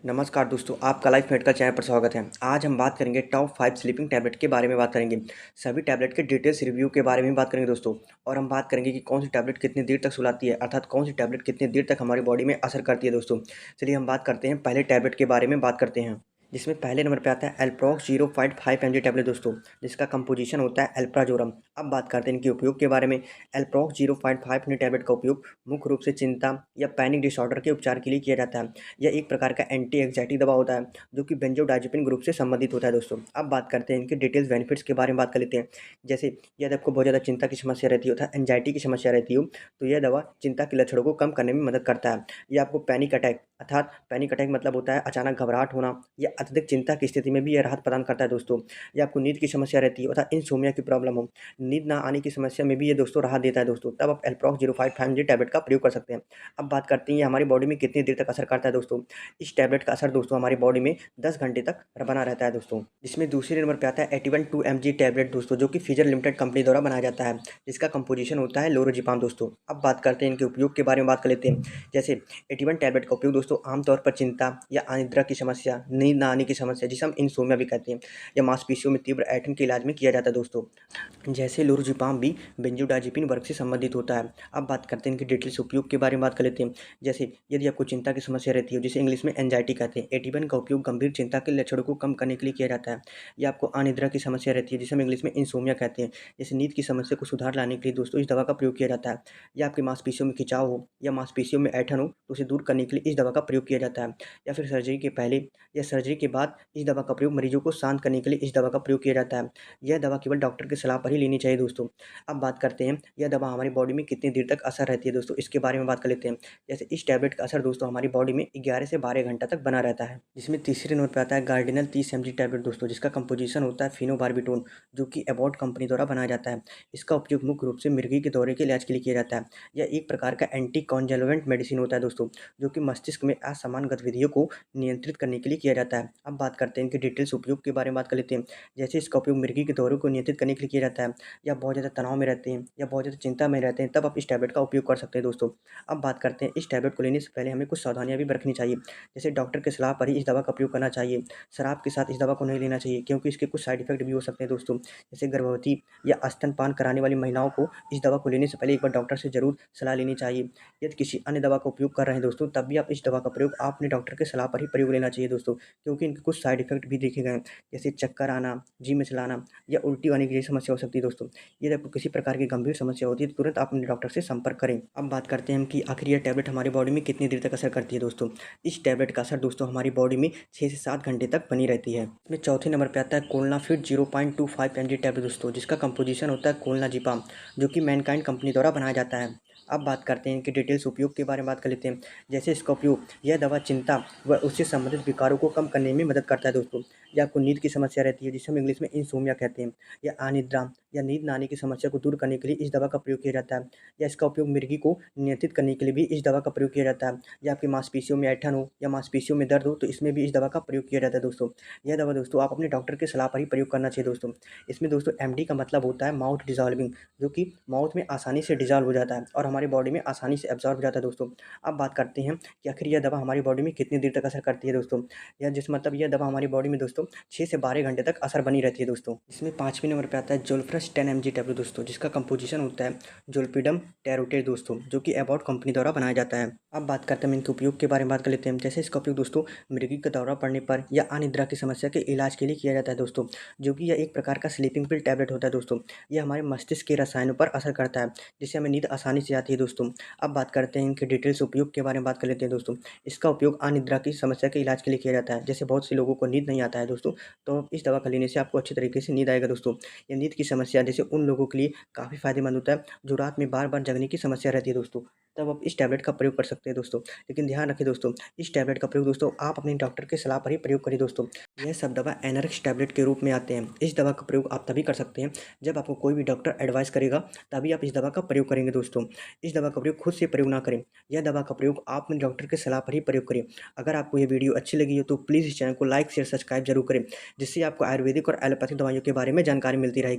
नमस्कार दोस्तों, आपका लाइफ मेडिकल चैनल पर स्वागत है। आज हम बात करेंगे टॉप 5 स्लीपिंग टैबलेट के बारे में बात करेंगे। सभी टैबलेट के डिटेल्स रिव्यू के बारे में बात करेंगे दोस्तों। और हम बात करेंगे कि कौन सी टैबलेट कितनी देर तक सुलाती है, अर्थात कौन सी टैबलेट कितनी देर तक हमारी बॉडी में असर करती है दोस्तों। चलिए हम बात करते हैं, पहले टैबलेट के बारे में बात करते हैं, जिसमें पहले नंबर पे आता है एल्प्रोक्स 0.5 mg टैबलेट दोस्तों, जिसका कंपोजिशन होता है एल्प्राजोरम। अब बात करते हैं इनके उपयोग के बारे में। एल्प्रोक्स 0.5 mg टैबलेट का उपयोग मुख्य रूप से चिंता या पैनिक डिसऑर्डर के उपचार के लिए किया जाता है। यह एक प्रकार का एंटी एंग्जाइटी दवा होता है, जो कि बेंजोडाइजेपिन ग्रुप से संबंधित होता है दोस्तों। अब बात करते हैं इनके डिटेल्स बेनिफिट्स के बारे में बात कर लेते हैं। जैसे यदि आपको बहुत ज़्यादा चिंता की समस्या रहती हो, अर्थात एंजाइटी की समस्या रहती हो, तो यह दवा चिंता के लक्षणों को कम करने में मदद करता है। यह आपको पैनिक अटैक, अर्थात पैनिक अटैक मतलब होता है अचानक घबराहट होना या अत्यधिक चिंता की स्थिति में भी यह राहत प्रदान करता है दोस्तों। या आपको नींद की समस्या रहती है, अर्थात इंसोम्निया की प्रॉब्लम हो, नींद ना आने की समस्या में भी ये दोस्तों राहत देता है दोस्तों, तब आप एल्प्रोक्स 0.5 mg टैबलेट का प्रयोग कर सकते हैं। अब बात करते हैं ये हमारी बॉडी में कितनी देर तक असर करता है दोस्तों। इस टैबलेट का असर दोस्तों हमारी बॉडी में 10 घंटे तक बना रहता है दोस्तों। इसमें दूसरे नंबर पे आता है 81 mg टैबलेट दोस्तों, जो कि फिजर लिमिटेड कंपनी द्वारा बनाया जाता है, जिसका कंपोजिशन होता है लोरोजिपाम दोस्तों। अब बात करते हैं इनके उपयोग के बारे में बात कर लेते हैं। जैसे 81 टैबलेट का उपयोग दोस्तों आमतौर पर चिंता या अनिद्रा की समस्या, नींद ना आने की समस्या, जिसे हम इंसोम्निया भी कहते हैं, या मांसपेशियों में तीव्र ऐंठन के इलाज में किया जाता है दोस्तों। जैसे लोरोजिपाम भी बेंजोडाइजेपिन वर्ग से संबंधित होता है। अब बात करते हैं इनके डिटेल्स उपयोग के बारे में बात कर लेते हैं। जैसे यदि आपको चिंता की समस्या रहती है, जिसे इंग्लिश में एंजाइटी कहते हैं, एटिवन का उपयोग गंभीर चिंता के लक्षणों को कम करने के लिए किया जाता है। या आपको अनिद्रा की समस्या रहती है, जिसे हम इंग्लिश में इंसोम्निया कहते हैं, जैसे नींद की समस्या को सुधार लाने के लिए दोस्तों इस दवा का प्रयोग किया जाता है। या आपकी मांसपेशियों में खिंचाव हो या मांसपेशियों में ऐंठन हो, तो उसे दूर करने के लिए इस दवा का प्रयोग किया जाता है। या फिर सर्जरी के पहले या सर्जरी के बाद इस दवा का प्रयोग मरीजों को शांत करने के लिए इस दवा का प्रयोग किया जाता है। यह दवा केवल डॉक्टर की सलाह पर ही लेनी चाहिए दोस्तों। अब बात करते हैं यह दवा हमारी बॉडी में कितनी देर तक असर रहती है दोस्तों, इसके बारे में बात कर लेते हैं। जैसे इस टैबलेट का असर दोस्तों हमारी बॉडी में 11 से 12 घंटा तक बना रहता है। जिसमें तीसरे नंबर पर आता है गार्डिनल 30 mg टैबलेट दोस्तों, जिसका कंपोजिशन होता है फिनोबार्बिटोन, जो कि एबॉट कंपनी द्वारा बनाया जाता है। इसका उपयोग मुख्य रूप से मिर्गी के दौरे के इलाज के लिए किया जाता है। यह एक प्रकार का एंटी कॉन्जलवेंट मेडिसिन होता है दोस्तों, जो कि मस्तिष्क में असामान्य गतिविधियों को नियंत्रित करने के लिए किया जाता है। अब बात करते हैं इनके डिटेल्स उपयोग के बारे में बात कर लेते हैं। जैसे इसका उपयोग मिर्गी के दौरे को नियंत्रित करने के लिए किया जाता है, या बहुत ज़्यादा तनाव में रहते हैं या बहुत ज़्यादा चिंता में रहते हैं, तब आप इस टैबलेट का उपयोग कर सकते हैं दोस्तों। अब बात करते हैं इस टैबलेट को लेने से पहले हमें कुछ सावधानियाँ भी बरतनी चाहिए। जैसे डॉक्टर की सलाह पर ही इस दवा का प्रयोग करना चाहिए। शराब के साथ इस दवा को नहीं लेना चाहिए, क्योंकि इसके कुछ साइड इफेक्ट भी हो सकते हैं दोस्तों। जैसे गर्भवती या स्तनपान कराने वाली महिलाओं को इस दवा को लेने से पहले एक बार डॉक्टर से ज़रूर सलाह लेनी चाहिए। यदि किसी अन्य दवा का उपयोग कर रहे हैं दोस्तों, तब भी आप इस दवा का प्रयोग आप अपने डॉक्टर की सलाह पर ही प्रयोग लेना चाहिए दोस्तों, क्योंकि इनके कुछ साइड इफेक्ट भी देखे गए हैं, जैसे चक्कर आना, जी मिचलाना या उल्टी आने की जैसी समस्या हो सकती है दोस्तों। यदि आपको किसी प्रकार की गंभीर समस्या होती है, तो तुरंत आप अपने डॉक्टर से संपर्क करें। अब बात करते हैं हम कि आखिर यह टैबलेट हमारी बॉडी में कितनी देर तक असर करती है दोस्तों। इस टैबलेट का असर दोस्तों हमारी बॉडी में 6 से 7 घंटे तक बनी रहती है। इसमें चौथे नंबर पे आता है कोलनाफिट 0.25 mg टैबलेट दोस्तों, जिसका कंपोजिशन होता है कोलनाजिपाम, जो कि मैनकाइंड कंपनी द्वारा बनाया जाता है। अब बात करते हैं इनके डिटेल्स उपयोग के बारे में बात कर लेते हैं। जैसे इसका उपयोग, यह दवा चिंता व उससे संबंधित विकारों को कम करने में मदद करता है दोस्तों। या आपको नींद की समस्या रहती है, जिसे हम इंग्लिश में इंसोम्निया कहते हैं, या अनिद्रा या नींद न आने की समस्या को दूर करने के लिए इस दवा का प्रयोग किया जाता है। या इसका उपयोग मिर्गी को नियंत्रित करने के लिए भी इस दवा का प्रयोग किया जाता है। या आपकी मांसपेशियों में ऐंठन हो या मांसपेशियों में दर्द हो, तो इसमें भी इस दवा का प्रयोग किया जाता है दोस्तों। यह दवा दोस्तों आप अपने डॉक्टर की सलाह पर ही प्रयोग करना चाहिए दोस्तों। इसमें दोस्तों एमडी का मतलब होता है माउथ डिजॉल्विंग, जो कि माउथ में आसानी से डिजॉल्व हो जाता है और हमारी बॉडी में आसानी से एब्जॉर्ब हो जाता है दोस्तों। अब बात करते हैं कि आखिर यह दवा हमारी बॉडी में कितनी देर तक असर करती है दोस्तों। यह जिस मतलब यह दवा हमारी बॉडी में दोस्तों 6 से 12 घंटे तक असर बनी रहती है दोस्तों। इसमें 5वें नंबर पे आता है जोल्फ्रस 10 mg टैबलेट दोस्तों, जिसका कंपोजिशन होता है जोल्पिडम टेरोटेट दोस्तों, जो कि एबॉट कंपनी द्वारा बनाया जाता है। अब बात करते हैं इनके उपयोग के बारे में बात कर लेते हैं। जैसे इसका उपयोग दोस्तों मृगी का दौरा पड़ने पर या अनिद्रा की समस्या के इलाज के लिए किया जाता है दोस्तों, जो कि यह एक प्रकार का स्लीपिंग पिल टैबलेट होता है दोस्तों। यह हमारे मस्तिष्क के रसायनों पर असर करता है, जिससे हमें नींद आसानी से आती है दोस्तों। अब बात करते हैं इनके डिटेल्स उपयोग के बारे में बात कर लेते हैं दोस्तों। इसका उपयोग अनिद्रा की समस्या के इलाज के लिए किया जाता है। जैसे बहुत से लोगों को नींद नहीं आता है दोस्तों, तो इस दवा का लेने से आपको अच्छी तरीके से नींद आएगा दोस्तों। ये नींद की समस्या जैसे उन लोगों के लिए काफ़ी फ़ायदेमंद होता है जो रात में बार-बार जगने की समस्या रहती है दोस्तों, तब आप इस टैबलेट का प्रयोग कर सकते हैं दोस्तों। लेकिन ध्यान रखें दोस्तों, इस टैबलेट का प्रयोग दोस्तों आप अपने डॉक्टर की सलाह पर ही प्रयोग करें दोस्तों। यह सब दवा एनर्क्स टैबलेट के रूप में आते हैं। इस दवा का प्रयोग आप तभी कर सकते हैं जब आपको कोई भी डॉक्टर एडवाइस करेगा, तभी आप इस दवा का प्रयोग करेंगे दोस्तों। इस दवा का प्रयोग खुद से प्रयोग ना करें। यह दवा का प्रयोग आप अपने डॉक्टर की सलाह पर ही प्रयोग करें। अगर आपको ये वीडियो अच्छी लगी हो तो प्लीज़ इस चैनल को लाइक शेयर सब्सक्राइब जरूर करें, जिससे आपको आयुर्वेदिक और एलोपैथिक दवाइयों के बारे में जानकारी मिलती रहेगी।